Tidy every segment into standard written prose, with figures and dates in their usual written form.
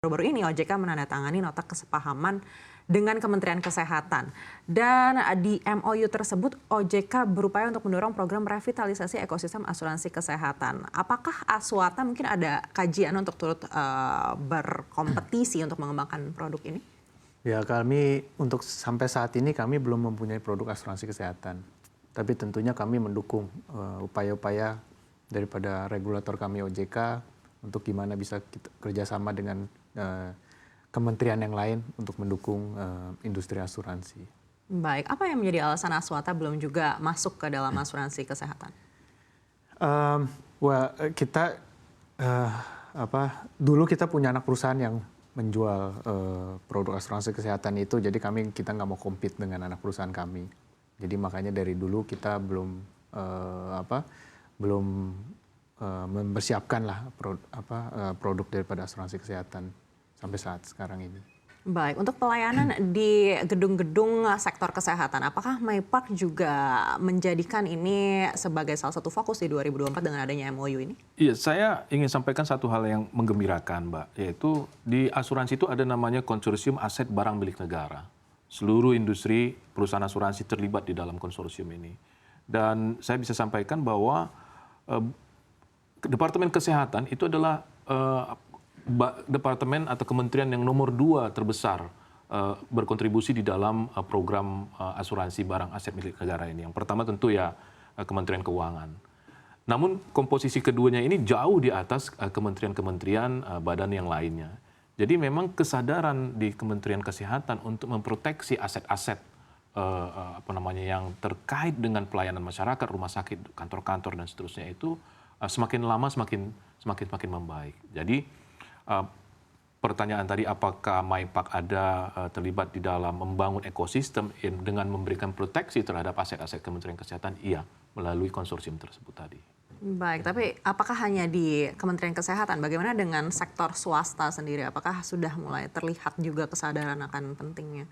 Baru-baru ini OJK menandatangani nota kesepahaman dengan Kementerian Kesehatan. Dan di MOU tersebut OJK berupaya untuk mendorong program revitalisasi ekosistem asuransi kesehatan. Apakah Aswata mungkin ada kajian untuk turut berkompetisi untuk mengembangkan produk ini? Ya, kami untuk sampai saat ini kami belum mempunyai produk asuransi kesehatan. Tapi tentunya kami mendukung upaya-upaya daripada regulator kami OJK untuk gimana bisa kita kerjasama dengan kementerian yang lain untuk mendukung industri asuransi. Baik, apa yang menjadi alasan Aswata belum juga masuk ke dalam asuransi kesehatan? Dulu kita punya anak perusahaan yang menjual produk asuransi kesehatan itu, jadi kita nggak mau compete dengan anak perusahaan kami. Jadi makanya dari dulu kita belum mempersiapkan lah produk daripada asuransi kesehatan sampai saat sekarang ini. Baik, untuk pelayanan di gedung-gedung sektor kesehatan, apakah MyPark juga menjadikan ini sebagai salah satu fokus di 2024 dengan adanya MOU ini? Iya, saya ingin sampaikan satu hal yang menggembirakan, Mbak, yaitu di asuransi itu ada namanya konsorsium aset barang milik negara. Seluruh industri perusahaan asuransi terlibat di dalam konsorsium ini. Dan saya bisa sampaikan bahwa Departemen Kesehatan itu adalah departemen atau kementerian yang nomor 2 terbesar berkontribusi di dalam program asuransi barang aset milik negara ini. Yang pertama tentu ya Kementerian Keuangan. Namun komposisi keduanya ini jauh di atas kementerian-kementerian badan yang lainnya. Jadi memang kesadaran di Kementerian Kesehatan untuk memproteksi aset-aset yang terkait dengan pelayanan masyarakat, rumah sakit, kantor-kantor dan seterusnya itu semakin lama semakin membaik. Jadi pertanyaan tadi apakah MyPark ada terlibat di dalam membangun ekosistem dengan memberikan proteksi terhadap aset-aset Kementerian Kesehatan? Iya, melalui konsorsium tersebut tadi. Baik, tapi apakah hanya di Kementerian Kesehatan? Bagaimana dengan sektor swasta sendiri? Apakah sudah mulai terlihat juga kesadaran akan pentingnya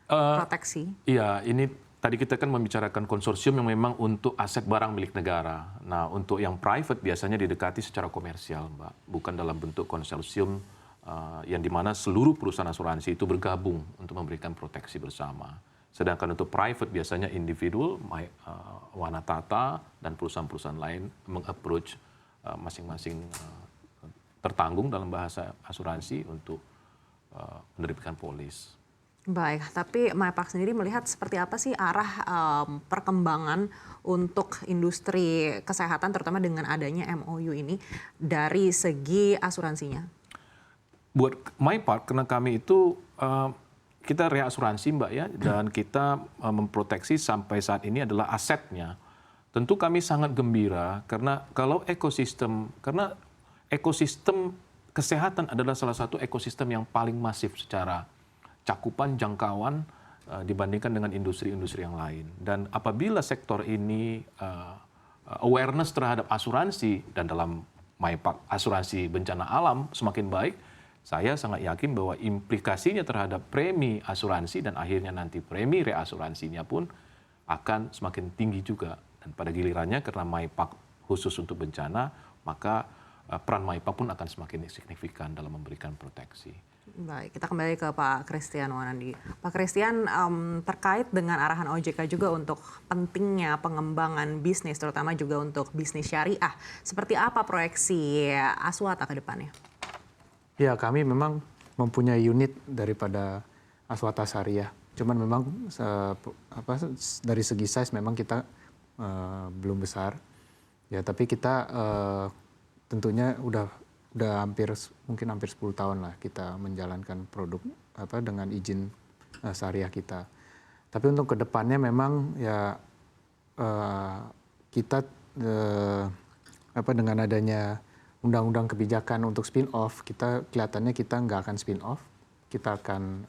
proteksi? Iya, ini tadi kita kan membicarakan konsorsium yang memang untuk aset barang milik negara. Nah, untuk yang private biasanya didekati secara komersial, Mbak. Bukan dalam bentuk konsorsium yang dimana seluruh perusahaan asuransi itu bergabung untuk memberikan proteksi bersama. Sedangkan untuk private biasanya individual, Wanatata, dan perusahaan-perusahaan lain meng-approach masing-masing tertanggung dalam bahasa asuransi untuk menerbitkan polis. Baik, tapi MyPark sendiri melihat seperti apa sih arah perkembangan untuk industri kesehatan terutama dengan adanya MOU ini dari segi asuransinya? Buat MyPark, karena kami itu kita reasuransi, Mbak, ya, dan kita memproteksi sampai saat ini adalah asetnya. Tentu kami sangat gembira karena karena ekosistem kesehatan adalah salah satu ekosistem yang paling masif secara cakupan, jangkauan dibandingkan dengan industri-industri yang lain. Dan apabila sektor ini awareness terhadap asuransi dan dalam MyPark asuransi bencana alam semakin baik, saya sangat yakin bahwa implikasinya terhadap premi asuransi dan akhirnya nanti premi reasuransinya pun akan semakin tinggi juga. Dan pada gilirannya karena MyPark khusus untuk bencana, maka peran MyPark pun akan semakin signifikan dalam memberikan proteksi. Baik, kita kembali ke Pak Christian Wanandi. Pak Christian, terkait dengan arahan OJK juga untuk pentingnya pengembangan bisnis, terutama juga untuk bisnis syariah. Seperti apa proyeksi Aswata ke depannya? Ya, kami memang mempunyai unit daripada Aswata Syariah. Cuman memang dari segi size memang kita belum besar. Ya, tapi kita tentunya udah mungkin hampir 10 tahun lah kita menjalankan produk dengan izin syariah kita. Tapi untuk kedepannya memang ya kita dengan adanya undang-undang kebijakan untuk spin-off, kelihatannya kita nggak akan spin-off, kita akan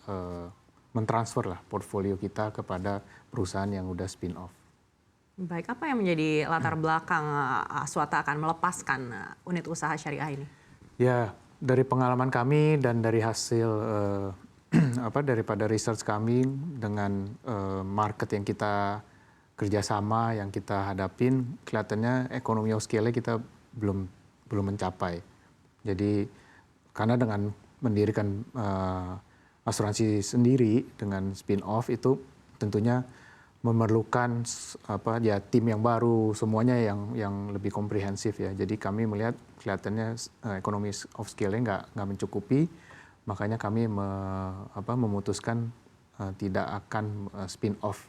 mentransfer lah portfolio kita kepada perusahaan yang udah spin-off. Baik, apa yang menjadi latar belakang Aswata akan melepaskan unit usaha syariah ini? Ya, dari pengalaman kami dan dari hasil daripada research kami dengan market yang kita kerjasama, yang kita hadapin, kelihatannya ekonomi of scale-nya kita belum mencapai. Jadi karena dengan mendirikan asuransi sendiri dengan spin-off itu tentunya memerlukan tim yang baru, semuanya yang lebih komprehensif ya. Jadi kami melihat kelihatannya ekonomi of scale-nya nggak mencukupi, makanya kami memutuskan tidak akan spin-off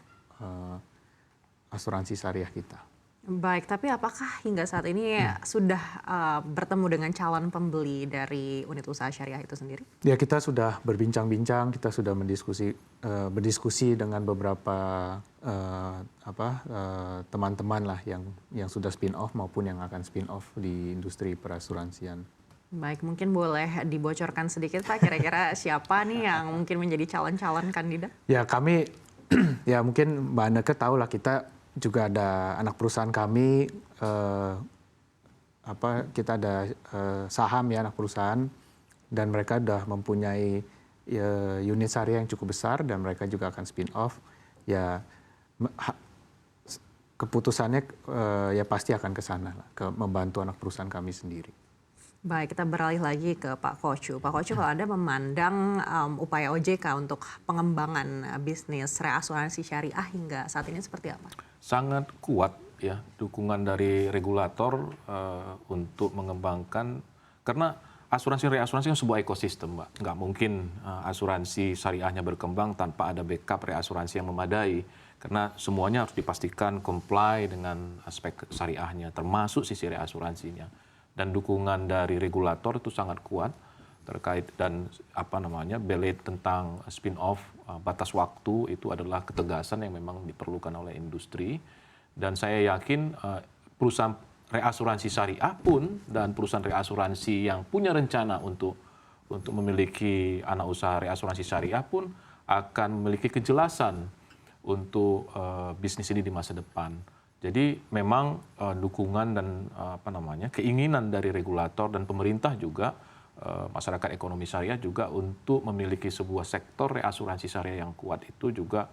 asuransi syariah kita. Baik, tapi apakah hingga saat ini sudah bertemu dengan calon pembeli dari unit usaha syariah itu sendiri? Ya, kita sudah berbincang-bincang, kita sudah berdiskusi dengan beberapa teman-teman lah yang sudah spin off maupun yang akan spin off di industri perasuransian. Baik, mungkin boleh dibocorkan sedikit Pak, kira-kira siapa nih yang mungkin menjadi calon-calon kandidat? Ya, kami ya mungkin Mbak Anneke tahu lah, kita juga ada anak perusahaan kami, kita ada saham ya anak perusahaan, dan mereka sudah mempunyai unit syariah yang cukup besar dan mereka juga akan spin off. Ya keputusannya ya pasti akan ke sana lah, ke membantu anak perusahaan kami sendiri. Baik, kita beralih lagi ke Pak Kocu. Pak Kocu, kalau Anda memandang upaya OJK untuk pengembangan bisnis reasuransi syariah hingga saat ini seperti apa? Sangat kuat ya dukungan dari regulator untuk mengembangkan, karena asuransi reasuransi kan sebuah ekosistem, Mbak. Nggak mungkin asuransi syariahnya berkembang tanpa ada backup reasuransi yang memadai, karena semuanya harus dipastikan comply dengan aspek syariahnya, termasuk sisi reasuransinya. Dan dukungan dari regulator itu sangat kuat terkait dan belait tentang spin-off, batas waktu itu adalah ketegasan yang memang diperlukan oleh industri. Dan saya yakin perusahaan reasuransi syariah pun dan perusahaan reasuransi yang punya rencana untuk memiliki anak usaha reasuransi syariah pun akan memiliki kejelasan untuk bisnis ini di masa depan. Jadi memang dukungan dan keinginan dari regulator dan pemerintah juga, masyarakat ekonomi syariah juga untuk memiliki sebuah sektor reasuransi syariah yang kuat itu juga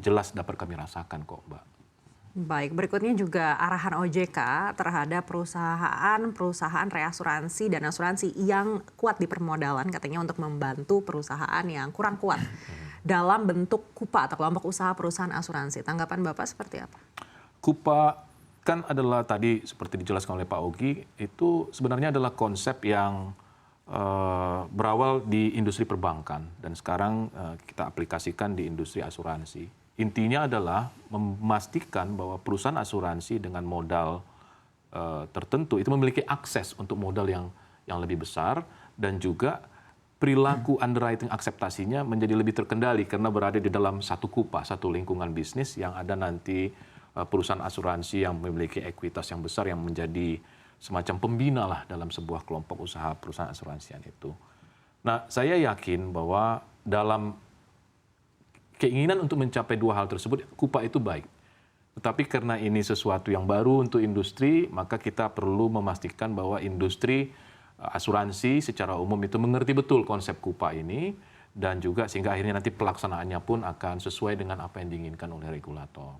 jelas dapat kami rasakan kok, Mbak. Baik, berikutnya juga arahan OJK terhadap perusahaan reasuransi dan asuransi yang kuat di permodalan, katanya untuk membantu perusahaan yang kurang kuat dalam bentuk KUPA atau kelompok usaha perusahaan asuransi. Tanggapan Bapak seperti apa? KUPA kan adalah tadi seperti dijelaskan oleh Pak Ogi, itu sebenarnya adalah konsep yang berawal di industri perbankan dan sekarang kita aplikasikan di industri asuransi. Intinya adalah memastikan bahwa perusahaan asuransi dengan modal tertentu itu memiliki akses untuk modal yang lebih besar, dan juga perilaku underwriting akseptasinya menjadi lebih terkendali karena berada di dalam satu KUPA, satu lingkungan bisnis yang ada nanti perusahaan asuransi yang memiliki ekuitas yang besar yang menjadi semacam pembina lah dalam sebuah kelompok usaha perusahaan asuransian itu. Nah, saya yakin bahwa dalam keinginan untuk mencapai dua hal tersebut, KUPA itu baik. Tetapi karena ini sesuatu yang baru untuk industri, maka kita perlu memastikan bahwa industri asuransi secara umum itu mengerti betul konsep KUPA ini, dan juga sehingga akhirnya nanti pelaksanaannya pun akan sesuai dengan apa yang diinginkan oleh regulator.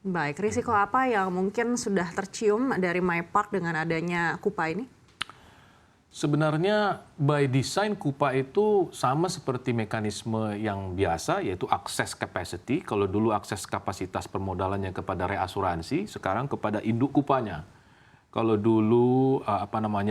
Baik, risiko apa yang mungkin sudah tercium dari MyPark dengan adanya KUPA ini? Sebenarnya by design KUPA itu sama seperti mekanisme yang biasa, yaitu akses capacity. Kalau dulu akses kapasitas permodalannya kepada reasuransi, sekarang kepada induk KUPA-nya. Kalau dulu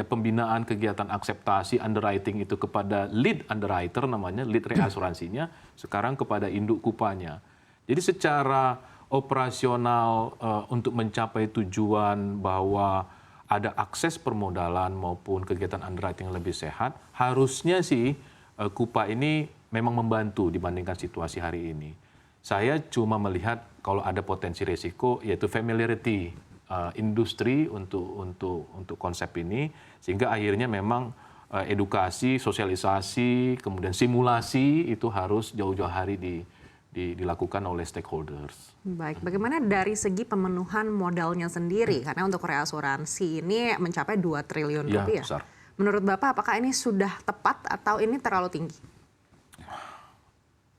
pembinaan kegiatan akseptasi underwriting itu kepada lead underwriter namanya, lead reasuransinya, sekarang kepada induk KUPA-nya. Jadi secara operasional untuk mencapai tujuan bahwa ada akses permodalan maupun kegiatan underwriting yang lebih sehat, harusnya sih KUPA ini memang membantu dibandingkan situasi hari ini. Saya cuma melihat kalau ada potensi risiko, yaitu familiarity industri untuk konsep ini, sehingga akhirnya memang edukasi, sosialisasi, kemudian simulasi itu harus jauh-jauh hari dilakukan oleh stakeholders. Baik, bagaimana dari segi pemenuhan modalnya sendiri? Karena untuk reasuransi ini mencapai 2 triliun rupiah. Besar. Menurut Bapak, apakah ini sudah tepat atau ini terlalu tinggi?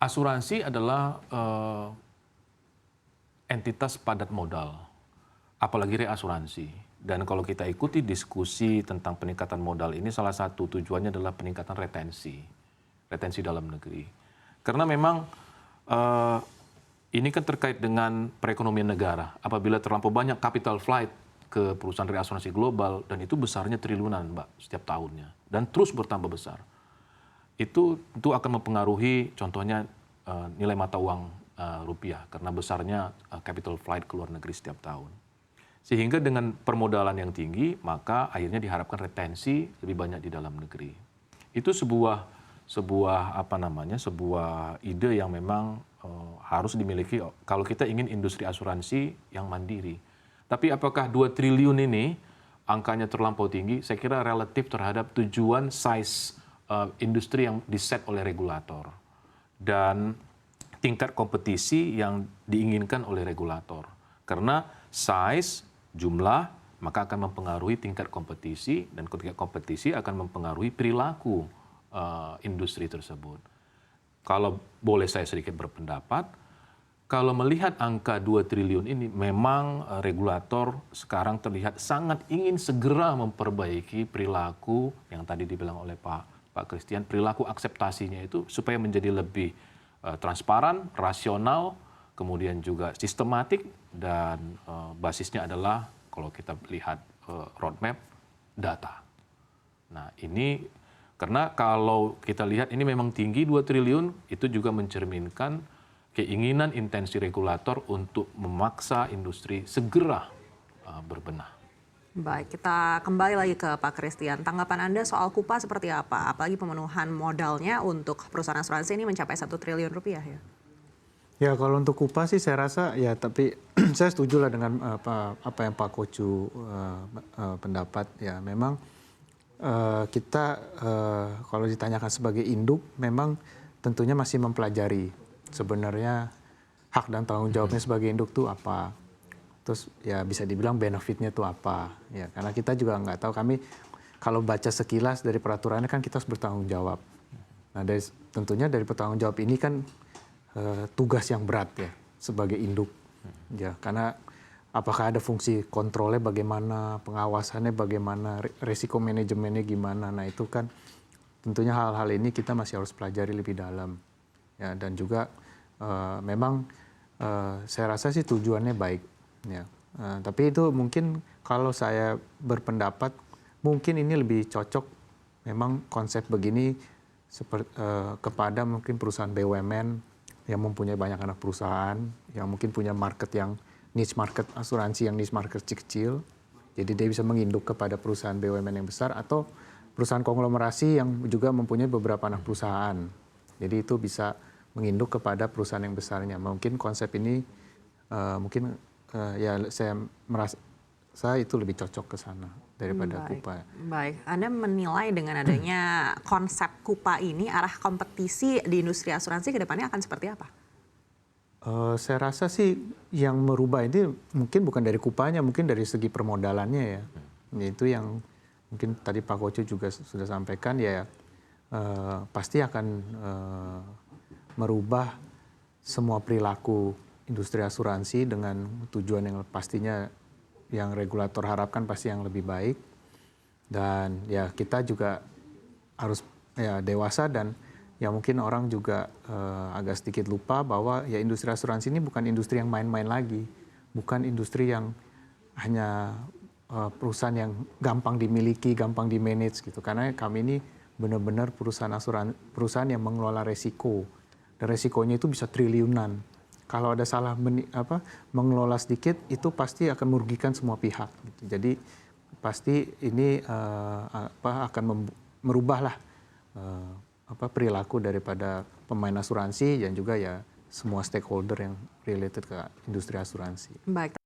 Asuransi adalah entitas padat modal, apalagi reasuransi. Dan kalau kita ikuti diskusi tentang peningkatan modal ini, salah satu tujuannya adalah peningkatan retensi. retensi dalam negeri. Karena memang ini kan terkait dengan perekonomian negara. Apabila terlampau banyak capital flight ke perusahaan reasuransi global, dan itu besarnya triliunan, Mbak, setiap tahunnya, dan terus bertambah besar. Itu tentu akan mempengaruhi contohnya nilai mata uang rupiah, karena besarnya capital flight ke luar negeri setiap tahun. Sehingga dengan permodalan yang tinggi, maka akhirnya diharapkan retensi lebih banyak di dalam negeri. Itu sebuah ide yang memang harus dimiliki kalau kita ingin industri asuransi yang mandiri. Tapi apakah 2 triliun ini angkanya terlampau tinggi? Saya kira relatif terhadap tujuan size industri yang diset oleh regulator dan tingkat kompetisi yang diinginkan oleh regulator. Karena size, jumlah, maka akan mempengaruhi tingkat kompetisi, dan tingkat kompetisi akan mempengaruhi perilaku industri tersebut. Kalau boleh saya sedikit berpendapat, kalau melihat angka 2 triliun ini, memang regulator sekarang terlihat sangat ingin segera memperbaiki perilaku yang tadi dibilang oleh Pak Christian, perilaku akseptasinya itu supaya menjadi lebih transparan, rasional, kemudian juga sistematik, dan basisnya adalah kalau kita lihat roadmap, data. Nah ini karena kalau kita lihat ini memang tinggi 2 triliun, itu juga mencerminkan keinginan intensi regulator untuk memaksa industri segera berbenah. Baik, kita kembali lagi ke Pak Christian. Tanggapan Anda soal KUPA seperti apa? Apalagi pemenuhan modalnya untuk perusahaan asuransi ini mencapai 1 triliun rupiah ya? Ya kalau untuk KUPA sih saya rasa ya, tapi saya setuju lah dengan apa yang Pak Kocu pendapat. Ya memang kita kalau ditanyakan sebagai induk, memang tentunya masih mempelajari sebenarnya hak dan tanggung jawabnya sebagai induk itu apa. Terus ya bisa dibilang benefitnya itu apa. Ya karena kita juga nggak tahu, kami kalau baca sekilas dari peraturannya kan kita harus bertanggung jawab. Nah tentunya dari bertanggung jawab ini kan tugas yang berat ya sebagai induk. Ya karena apakah ada fungsi kontrolnya bagaimana, pengawasannya bagaimana, resiko manajemennya gimana. Nah itu kan tentunya hal-hal ini kita masih harus pelajari lebih dalam. Ya, dan juga memang saya rasa sih tujuannya baik. Ya. Tapi itu mungkin kalau saya berpendapat mungkin ini lebih cocok memang konsep begini kepada mungkin perusahaan BUMN yang mempunyai banyak anak perusahaan, yang mungkin punya market yang niche market asuransi, yang niche market kecil, jadi dia bisa menginduk kepada perusahaan BUMN yang besar atau perusahaan konglomerasi yang juga mempunyai beberapa anak perusahaan. Jadi itu bisa menginduk kepada perusahaan yang besarnya. Mungkin konsep ini ya saya merasa itu lebih cocok ke sana daripada KUPA. Baik, Anda menilai dengan adanya konsep KUPA ini arah kompetisi di industri asuransi ke depannya akan seperti apa? Saya rasa sih yang merubah ini mungkin bukan dari KUPA-nya, mungkin dari segi permodalannya ya. Itu yang mungkin tadi Pak Kocu juga sudah sampaikan ya, pasti akan merubah semua perilaku industri asuransi dengan tujuan yang pastinya yang regulator harapkan pasti yang lebih baik. Dan ya kita juga harus ya dewasa, dan ya mungkin orang juga agak sedikit lupa bahwa ya industri asuransi ini bukan industri yang main-main lagi. Bukan industri yang hanya perusahaan yang gampang dimiliki, gampang di-manage gitu. Karena kami ini benar-benar perusahaan yang mengelola resiko. Dan resikonya itu bisa triliunan. Kalau ada salah mengelola sedikit, itu pasti akan merugikan semua pihak. Gitu. Jadi pasti ini akan merubahlah perilaku daripada pemain asuransi dan juga ya semua stakeholder yang related ke industri asuransi. Baik.